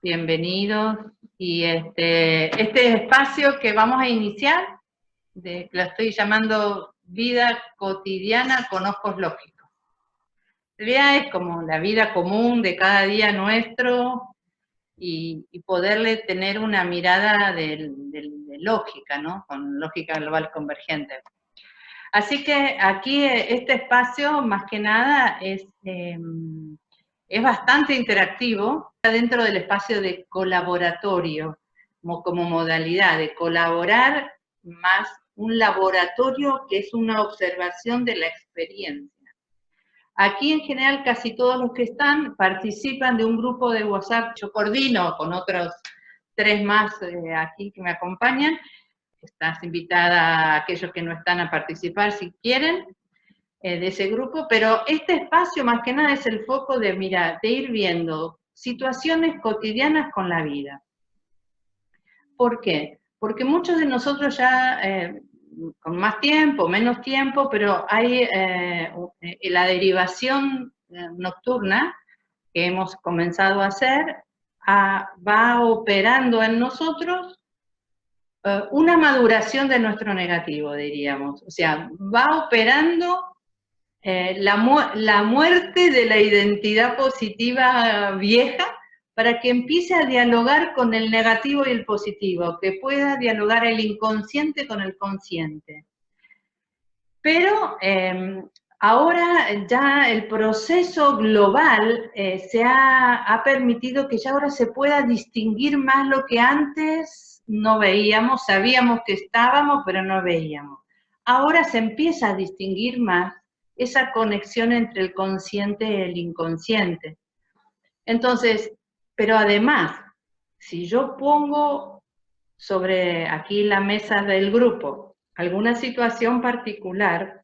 bienvenidos. Y este espacio que vamos a iniciar, lo estoy llamando Vida Cotidiana con Ojos Lógicos. En realidad es como la vida común de cada día nuestro y poderle tener una mirada de lógica, ¿no? Con lógica global convergente. Así que aquí este espacio, más que nada, es bastante interactivo, está dentro del espacio de colaboratorio, como modalidad de colaborar más un laboratorio que es una observación de la experiencia. Aquí en general casi todos los que están participan de un grupo de WhatsApp, yo coordino con otros 3 más aquí que me acompañan. Estás invitada a aquellos que no están a participar si quieren de ese grupo, pero este espacio más que nada es el foco de ir viendo situaciones cotidianas con la vida. ¿Por qué? Porque muchos de nosotros ya, con más tiempo, menos tiempo, pero hay la derivación nocturna que hemos comenzado a hacer, va operando en nosotros una maduración de nuestro negativo, diríamos. O sea, va operando la muerte de la identidad positiva vieja para que empiece a dialogar con el negativo y el positivo, que pueda dialogar el inconsciente con el consciente. Pero ahora ya el proceso global se ha permitido que ya ahora se pueda distinguir más lo que antes no veíamos, sabíamos que estábamos, pero no veíamos. Ahora se empieza a distinguir más esa conexión entre el consciente y el inconsciente. Entonces, pero además, si yo pongo sobre aquí la mesa del grupo alguna situación particular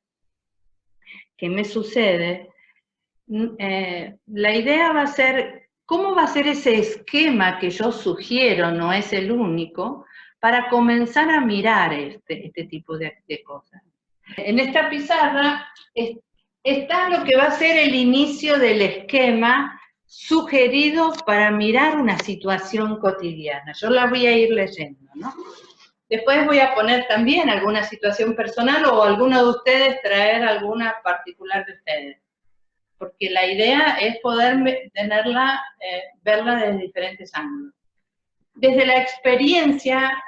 que me sucede, la idea va a ser, ¿cómo va a ser ese esquema que yo sugiero, no es el único, para comenzar a mirar este tipo de cosas? En esta pizarra está lo que va a ser el inicio del esquema sugerido para mirar una situación cotidiana. Yo la voy a ir leyendo, ¿no? Después voy a poner también alguna situación personal o alguno de ustedes traer alguna particular de ustedes. Porque la idea es poder tenerla, verla desde diferentes ángulos. Desde la experiencia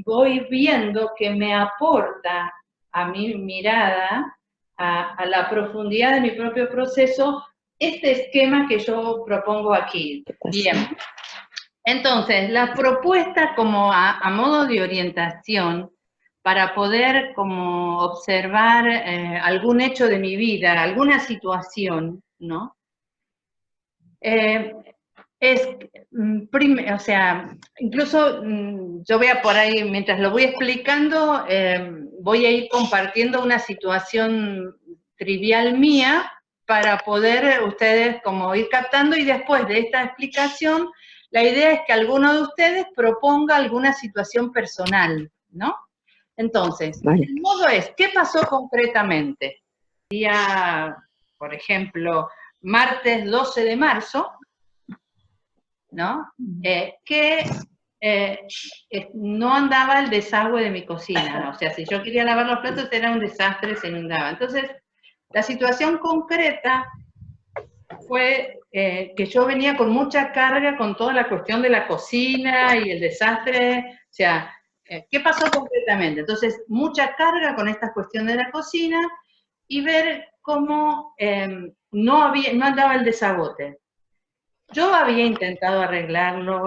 voy viendo que me aporta a mi mirada, a la profundidad de mi propio proceso, este esquema que yo propongo aquí. Bien. Entonces, la propuesta como a modo de orientación para poder como observar algún hecho de mi vida, alguna situación, ¿no? O sea, incluso yo voy a por ahí, mientras lo voy explicando, voy a ir compartiendo una situación trivial mía para poder ustedes como ir captando, y después de esta explicación, la idea es que alguno de ustedes proponga alguna situación personal, ¿no? Entonces, vale. El modo es, ¿qué pasó concretamente? Día, por ejemplo, martes 12 de marzo, ¿no? Que no andaba el desagüe de mi cocina, o sea, si yo quería lavar los platos era un desastre, se inundaba. Entonces, la situación concreta fue que yo venía con mucha carga con toda la cuestión de la cocina y el desastre, o sea, ¿qué pasó concretamente? Entonces, mucha carga con esta cuestión de la cocina y ver cómo no andaba el desagote. Yo había intentado arreglarlo,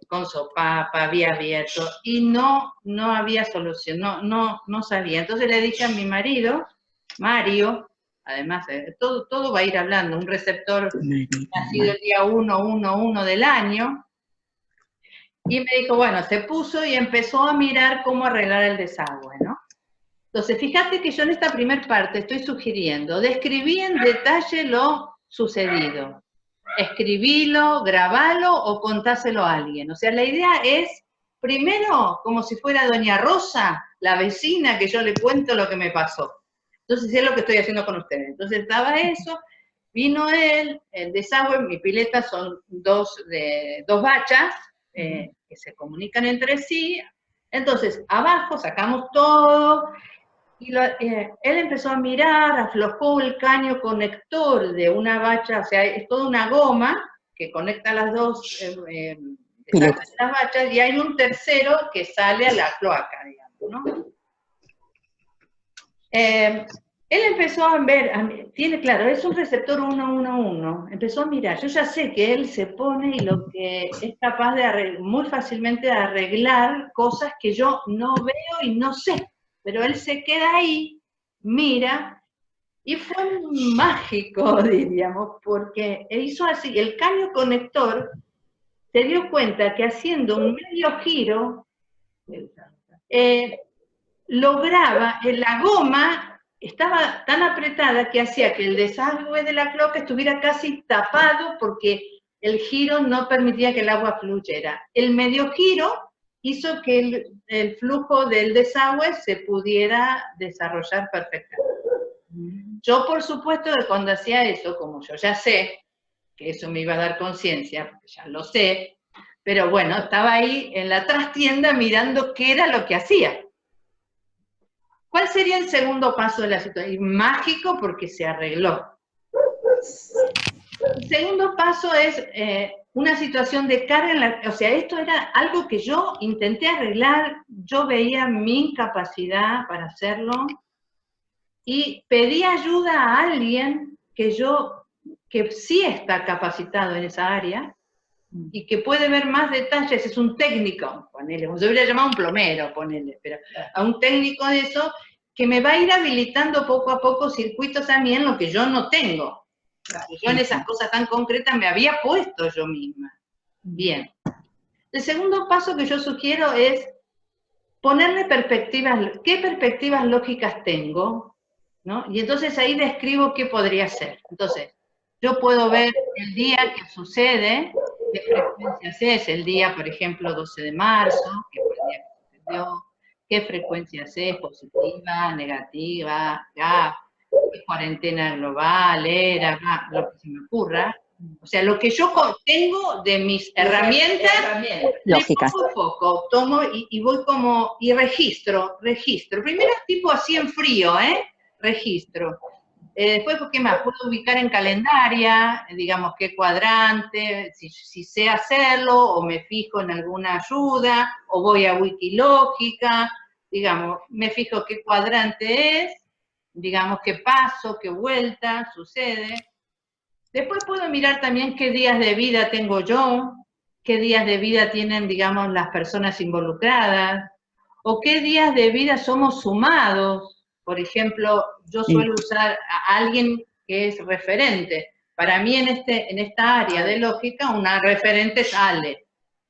con sopapa, había abierto, y no había solución, no sabía. Entonces le dije a mi marido, Mario, además, todo va a ir hablando, un receptor nacido el día 1/1/1 del año, y me dijo, bueno, se puso y empezó a mirar cómo arreglar el desagüe, ¿no? Entonces, fíjate que yo en esta primer parte estoy sugiriendo, describí en detalle lo sucedido. Escribilo, grabalo o contáselo a alguien. O sea, la idea es, primero, como si fuera doña Rosa, la vecina, que yo le cuento lo que me pasó. Entonces, es lo que estoy haciendo con ustedes. Entonces, estaba eso, Vino él, el desagüe, mi pileta son dos bachas que se comunican entre sí. Entonces, abajo sacamos todo, y él empezó a mirar, aflojó el caño conector de una bacha, o sea, es toda una goma que conecta las dos las bachas, y hay un tercero que sale a la cloaca, digamos, ¿no? Él empezó a ver, claro, es un receptor 111, empezó a mirar, yo ya sé que él se pone y lo que es capaz de muy fácilmente de arreglar cosas que yo no veo y no sé, pero él se queda ahí, mira, y fue mágico, diríamos, porque hizo así, el caño conector se dio cuenta que haciendo un medio giro, lograba, la goma estaba tan apretada que hacía que el desagüe de la cloaca estuviera casi tapado porque el giro no permitía que el agua fluyera. El medio giro hizo que el flujo del desagüe se pudiera desarrollar perfectamente. Yo, por supuesto, que cuando hacía eso, como yo ya sé que eso me iba a dar conciencia, porque ya lo sé, pero bueno, estaba ahí en la trastienda mirando qué era lo que hacía. ¿Cuál sería el segundo paso de la situación? Mágico porque se arregló. El segundo paso es una situación de carga, o sea, esto era algo que yo intenté arreglar, yo veía mi incapacidad para hacerlo y pedí ayuda a alguien que sí está capacitado en esa área y que puede ver más detalles, es un técnico, ponele, yo hubiera llamado a un plomero, ponele, pero a un técnico de eso, que me va a ir habilitando poco a poco circuitos a mí en lo que yo no tengo. Yo en esas cosas tan concretas me había puesto yo misma. Bien. El segundo paso que yo sugiero es ponerle perspectivas, ¿qué perspectivas lógicas tengo? ¿No? Y entonces ahí describo qué podría ser. Entonces, yo puedo ver el día que sucede, qué frecuencias es, el día, por ejemplo, 12 de marzo, que fue el día que sucedió, qué frecuencias es, positiva, negativa, qué cuarentena global era, lo que se me ocurra. O sea, lo que yo tengo de mis herramientas lógicas. Poco, tomo y voy como, y registro. Primero tipo así en frío, registro. Después, ¿qué más? Puedo ubicar en calendaria, digamos, qué cuadrante, si sé hacerlo, o me fijo en alguna ayuda, o voy a Wikilógica, digamos, me fijo qué cuadrante es, digamos, qué paso, qué vuelta sucede. Después puedo mirar también qué días de vida tengo yo, qué días de vida tienen, digamos, las personas involucradas, o qué días de vida somos sumados. Por ejemplo, yo suelo usar a alguien que es referente. Para mí en esta área de lógica, una referente es Ale.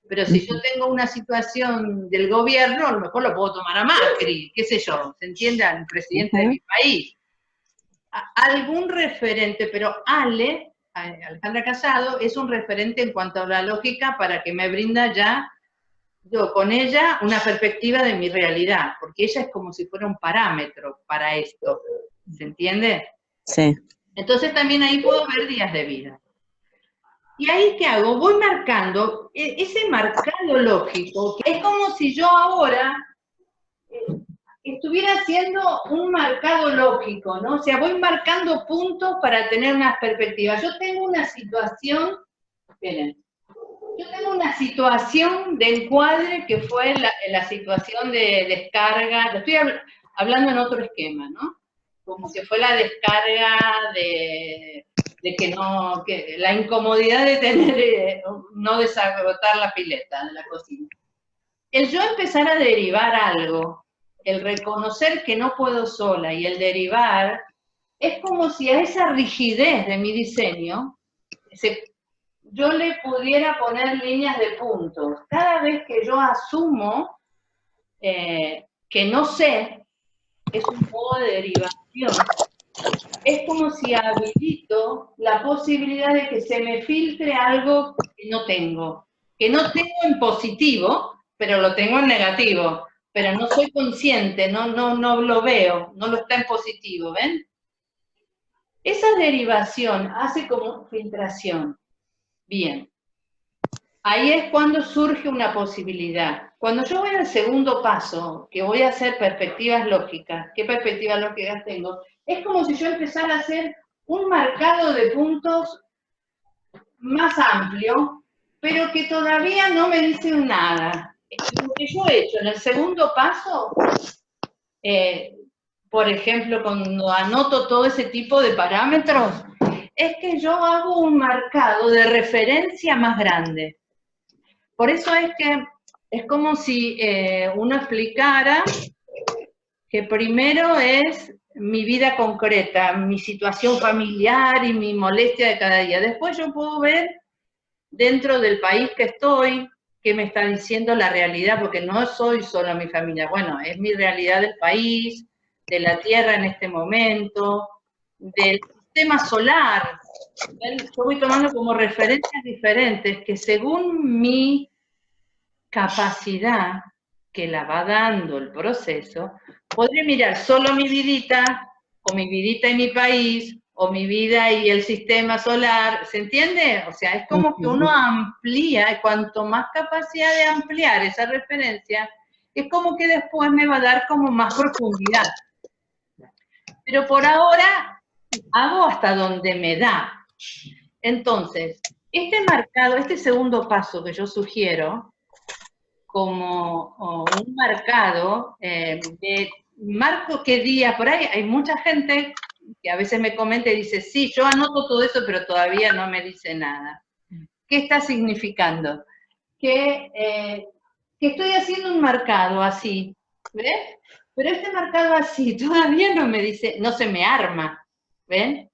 Pero si yo tengo una situación del gobierno, a lo mejor lo puedo tomar a Macri, qué sé yo, ¿se entiende? Al presidente de mi país. Algún referente, pero Ale, Alejandra Casado, es un referente en cuanto a la lógica para que me brinda ya, yo con ella, una perspectiva de mi realidad, porque ella es como si fuera un parámetro para esto, ¿se entiende? Sí. Entonces también ahí puedo ver días de vida. ¿Y ahí qué hago? Voy marcando, ese marcado lógico, que es como si yo ahora estuviera haciendo un marcado lógico, ¿no? O sea, voy marcando puntos para tener unas perspectivas. Yo tengo una situación, miren, yo tengo una situación de encuadre que fue la situación de descarga, lo estoy hablando en otro esquema, ¿no? Como que fue la descarga de que la incomodidad de tener, no desagotar la pileta de la cocina. El yo empezar a derivar algo, el reconocer que no puedo sola y el derivar, es como si a esa rigidez de mi diseño, yo le pudiera poner líneas de puntos. Cada vez que yo asumo que no sé, es un modo de derivación. Es como si habilito la posibilidad de que se me filtre algo que no tengo en positivo, pero lo tengo en negativo, pero no soy consciente, no lo veo, no lo está en positivo, ¿ven? Esa derivación hace como filtración. Bien. Ahí es cuando surge una posibilidad. Cuando yo voy al segundo paso, que voy a hacer perspectivas lógicas, ¿qué perspectivas lógicas tengo? Es como si yo empezara a hacer un marcado de puntos más amplio, pero que todavía no me dicen nada. Lo que yo he hecho en el segundo paso, por ejemplo, cuando anoto todo ese tipo de parámetros, es que yo hago un marcado de referencia más grande. Por eso es que es como si uno explicara que primero es mi vida concreta, mi situación familiar y mi molestia de cada día. Después yo puedo ver dentro del país que estoy, qué me está diciendo la realidad, porque no soy solo mi familia. Bueno, es mi realidad del país, de la Tierra en este momento, del sistema solar. Yo voy tomando como referencias diferentes que según mi capacidad que la va dando el proceso, podré mirar solo mi vidita, o mi vidita y mi país, o mi vida y el sistema solar, ¿se entiende? O sea, es como que uno amplía, y cuanto más capacidad de ampliar esa referencia, es como que después me va a dar como más profundidad. Pero por ahora hago hasta donde me da. Entonces, este marcado, este segundo paso que yo sugiero, como un marcado de marco qué día, por ahí hay mucha gente que a veces me comenta y dice, sí, yo anoto todo eso, pero todavía no me dice nada. ¿Qué está significando? Que estoy haciendo un marcado así, ¿ves? Pero este marcado así todavía no me dice, no se me arma, ¿ven?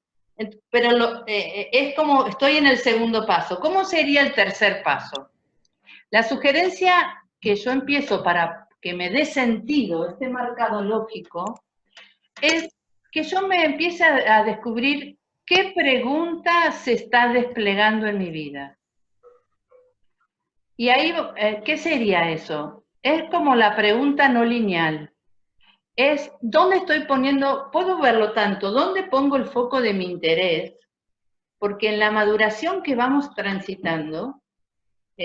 Pero es como, estoy en el segundo paso. ¿Cómo sería el tercer paso? La sugerencia que yo empiezo para que me dé sentido este marcado lógico es que yo me empiece a descubrir qué pregunta se está desplegando en mi vida. Y ahí, ¿qué sería eso? Es como la pregunta no lineal. Es, ¿dónde estoy poniendo? Puedo verlo tanto, ¿dónde pongo el foco de mi interés? Porque en la maduración que vamos transitando,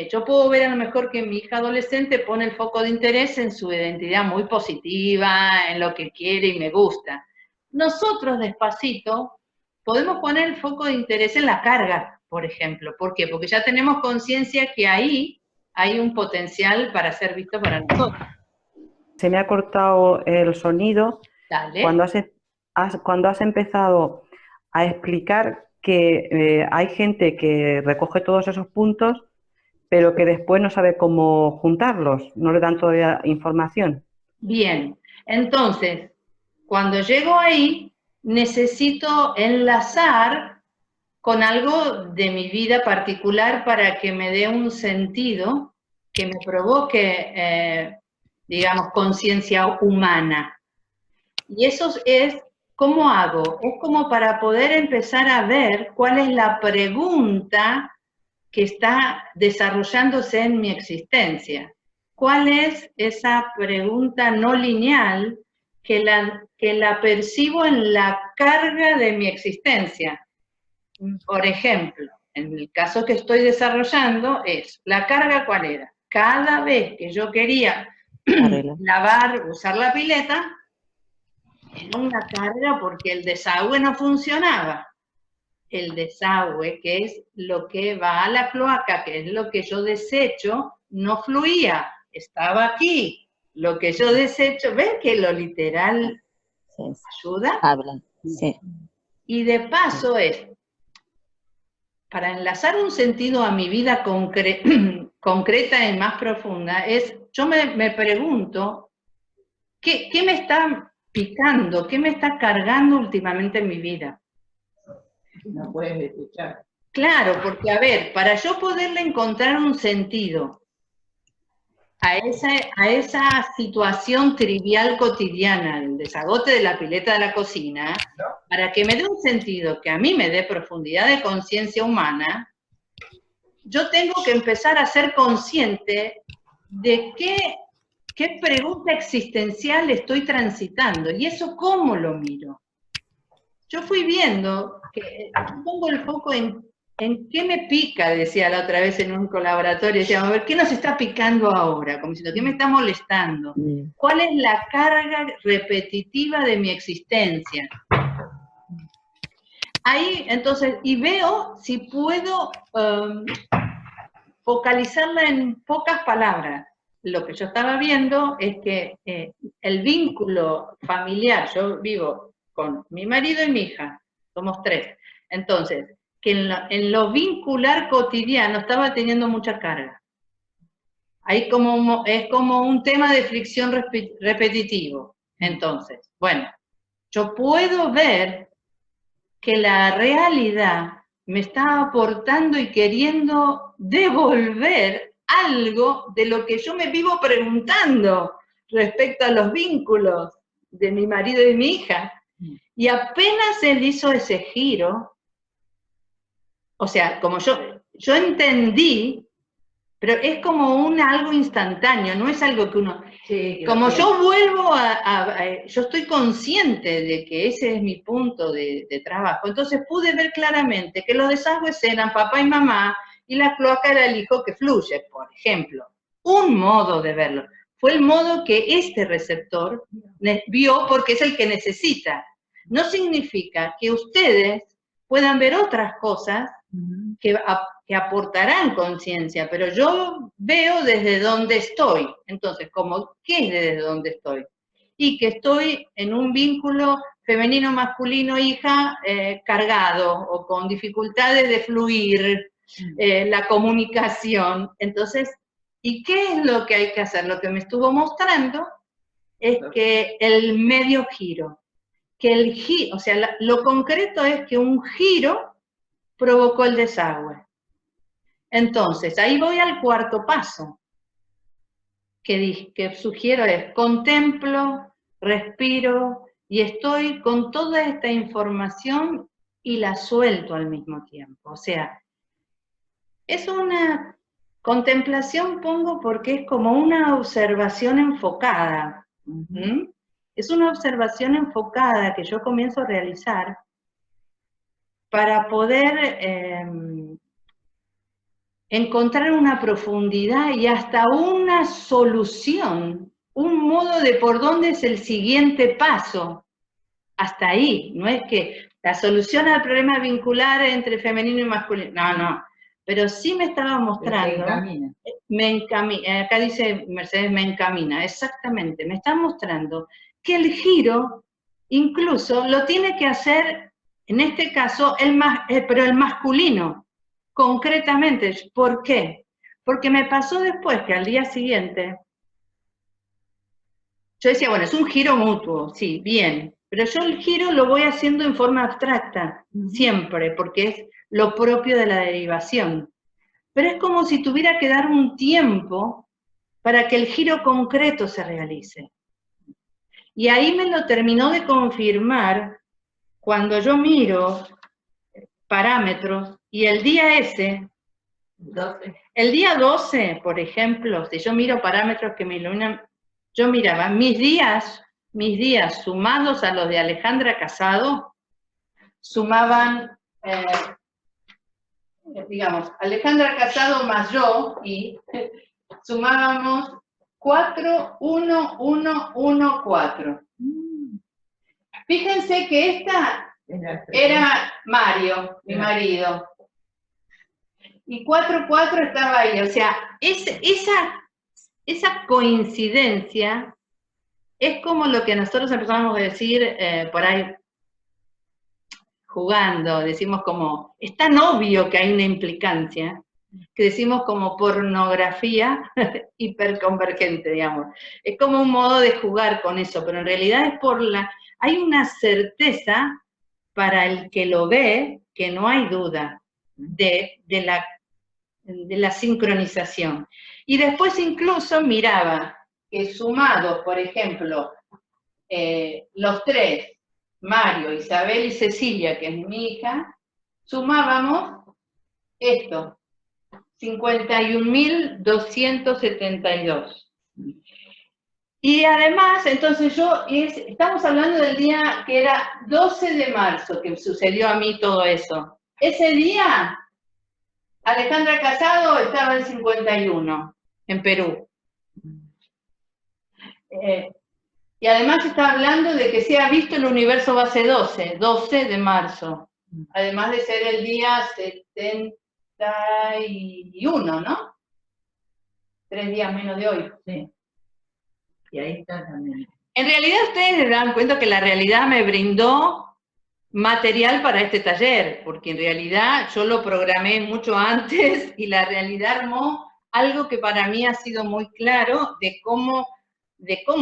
yo puedo ver a lo mejor que mi hija adolescente pone el foco de interés en su identidad muy positiva, en lo que quiere y me gusta. Nosotros, despacito, podemos poner el foco de interés en la carga, por ejemplo. ¿Por qué? Porque ya tenemos conciencia que ahí hay un potencial para ser visto para nosotros. Se me ha cortado el sonido Dale. cuando has empezado a explicar que hay gente que recoge todos esos puntos, pero que después no sabe cómo juntarlos, no le dan todavía información. Bien, entonces, cuando llego ahí, necesito enlazar con algo de mi vida particular para que me dé un sentido que me provoque, digamos, conciencia humana. Y eso es, ¿cómo hago? Es como para poder empezar a ver cuál es la pregunta que está desarrollándose en mi existencia. ¿Cuál es esa pregunta no lineal que la percibo en la carga de mi existencia? Por ejemplo, en el caso que estoy desarrollando es, ¿la carga cuál era? Cada vez que yo quería lavar, usar la pileta, era una carga porque el desagüe no funcionaba. El desagüe, que es lo que va a la cloaca, que es lo que yo desecho, no fluía, estaba aquí. Lo que yo desecho, ¿ven que lo literal ayuda? Hablan, sí. Y de paso es, para enlazar un sentido a mi vida concreta y más profunda, es, yo me pregunto, ¿qué me está picando? ¿Qué me está cargando últimamente en mi vida? No puedes escuchar. Claro, porque a ver, para yo poderle encontrar un sentido a esa situación trivial cotidiana, el desagote de la pileta de la cocina, para que me dé un sentido que a mí me dé profundidad de conciencia humana, yo tengo que empezar a ser consciente de qué pregunta existencial estoy transitando. ¿Y eso cómo lo miro? yo fui viendo que pongo el foco en qué me pica, decía la otra vez en un colaboratorio, decía, a ver, ¿qué nos está picando ahora? Como diciendo, ¿qué me está molestando? ¿Cuál es la carga repetitiva de mi existencia? Ahí, entonces, y veo si puedo focalizarla en pocas palabras. Lo que yo estaba viendo es que el vínculo familiar, yo vivo con mi marido y mi hija, somos 3, entonces, que en lo vincular cotidiano estaba teniendo mucha carga. Ahí es como un tema de fricción repetitivo. Entonces, bueno, yo puedo ver que la realidad me está aportando y queriendo devolver algo de lo que yo me vivo preguntando respecto a los vínculos de mi marido y mi hija. Y apenas él hizo ese giro, o sea, como yo entendí, pero es como algo instantáneo, no es algo que uno... Sí, como yo vuelvo yo estoy consciente de que ese es mi punto de trabajo, entonces pude ver claramente que los desagües eran papá y mamá, y la cloaca era el hijo que fluye, por ejemplo. Un modo de verlo. Fue el modo que este receptor vio porque es el que necesita. No significa que ustedes puedan ver otras cosas que aportarán conciencia, pero yo veo desde donde estoy. Entonces, ¿qué es desde donde estoy? Y que estoy en un vínculo femenino-masculino, hija, cargado, o con dificultades de fluir, la comunicación. Entonces, ¿y qué es lo que hay que hacer? Lo que me estuvo mostrando es que el medio giro, o sea, lo concreto es que un giro provocó el desagüe. Entonces, ahí voy al cuarto paso, que sugiero es, contemplo, respiro, y estoy con toda esta información y la suelto al mismo tiempo. O sea, es una contemplación, pongo, porque es como una observación enfocada. Es una observación enfocada que yo comienzo a realizar para poder encontrar una profundidad y hasta una solución, un modo de por dónde es el siguiente paso. Hasta ahí, no es que la solución al problema vincular entre femenino y masculino, no, pero sí me estaba mostrando, acá dice Mercedes, me encamina, exactamente, me está mostrando que el giro incluso lo tiene que hacer, en este caso, pero el masculino, concretamente. ¿Por qué? Porque me pasó después que al día siguiente, yo decía, bueno, es un giro mutuo, sí, bien, pero yo el giro lo voy haciendo en forma abstracta, siempre, porque es lo propio de la derivación. Pero es como si tuviera que dar un tiempo para que el giro concreto se realice. Y ahí me lo terminó de confirmar cuando yo miro parámetros, y el día ese, el día 12, por ejemplo, si yo miro parámetros que me iluminan, yo miraba mis días sumados a los de Alejandra Casado, sumaban, digamos, Alejandra Casado más yo, y sumábamos 4, 1, 1, 1, 4. Fíjense que esta era Mario, mi marido. Y 4, 4 estaba ahí. O sea, esa coincidencia es como lo que nosotros empezamos a decir por ahí, jugando, decimos como, es tan obvio que hay una implicancia, que decimos como pornografía hiperconvergente, digamos. Es como un modo de jugar con eso, pero en realidad es hay una certeza para el que lo ve, que no hay duda de la sincronización. Y después incluso miraba que sumados, por ejemplo, los 3, Mario, Isabel y Cecilia, que es mi hija, sumábamos esto, 51.272. Y además, entonces estamos hablando del día que era 12 de marzo, que sucedió a mí todo eso. Ese día, Alejandra Casado estaba en 51, en Perú. Y además está hablando de que se ha visto el universo base 12, 12 de marzo. Además de ser el día 71, ¿no? 3 días menos de hoy. Sí. Y ahí está también. En realidad ustedes se dan cuenta que la realidad me brindó material para este taller, porque en realidad yo lo programé mucho antes y la realidad armó algo que para mí ha sido muy claro de cómo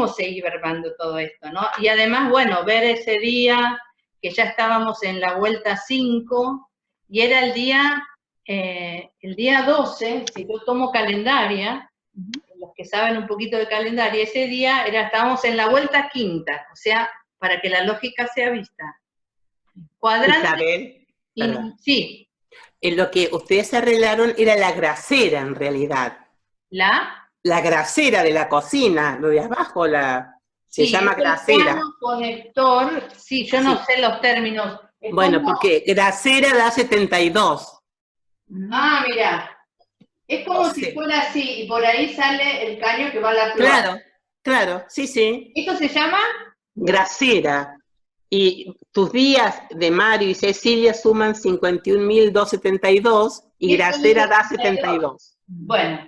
se iba armando todo esto, ¿no? Y además, bueno, ver ese día que ya estábamos en la vuelta 5 y era el día 12, si yo tomo calendaria, los que saben un poquito de calendario, ese día estábamos en la vuelta 5, o sea, para que la lógica sea vista. Cuadrante. Isabel, sí. Lo que ustedes arreglaron era la grasera, en realidad. ¿La? La grasera de la cocina, lo de abajo, se llama grasera. El conector, sí, yo no sé los términos. Bueno, porque grasera da 72. Ah, mira. Es como si fuera así, y por ahí sale el caño que va a la cloaca. Claro, sí. ¿Esto se llama? Grasera. Y tus días de Mario y Cecilia suman 51.272 y grasera da 72. Bueno,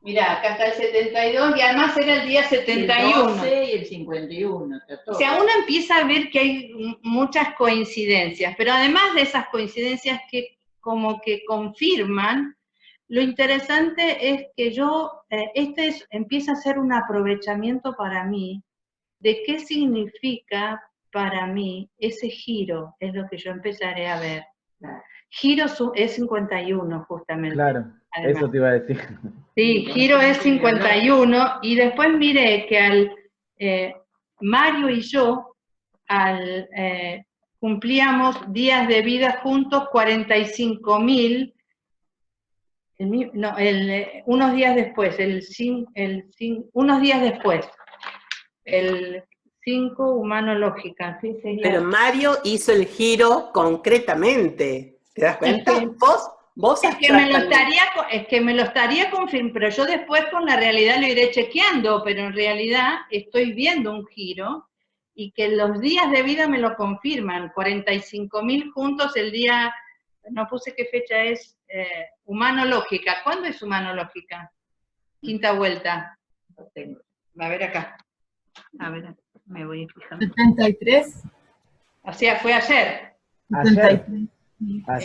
mirá, acá está el 72 y además era el día 71. El 12 y el 51. O sea, uno empieza a ver que hay muchas coincidencias, pero además de esas coincidencias que como que confirman, lo interesante es que empieza a ser un aprovechamiento para mí de qué significa para mí ese giro, es lo que yo empezaré a ver. Giro es 51, justamente. Claro, además. Eso te iba a decir. Sí, giro es 51, y después miré que Mario y yo, cumplíamos días de vida juntos 45.000, unos días después, unos días después, el 5 humano lógica, ¿sí? Sería. Pero Mario hizo el giro concretamente, ¿te das cuenta? Sí. Vos es que me lo estaría confirmando, pero yo después con la realidad lo iré chequeando, pero en realidad estoy viendo un giro y que los días de vida me lo confirman, 45.000 juntos el día. No puse qué fecha es, humano lógica. ¿Cuándo es humano lógica? Quinta vuelta. A ver acá. A ver, me voy fijando. 73. O sea, fue ayer. Ayer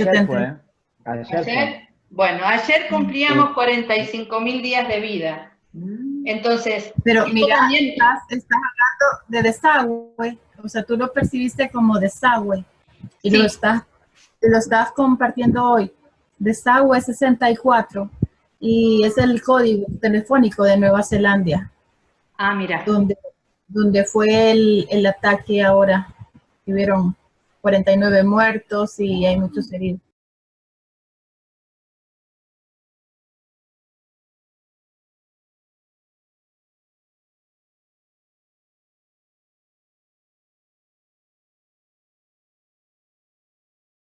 70. fue. Ayer fue. Bueno, ayer cumplíamos 45.000 días de vida. Entonces. Pero mira, estás hablando de desagüe. O sea, tú lo percibiste como desagüe. Y sí. Lo estás compartiendo hoy. Desagüe 64 y es el código telefónico de Nueva Zelanda. Ah, mira. Donde fue el ataque ahora. Hubieron 49 muertos y hay muchos heridos.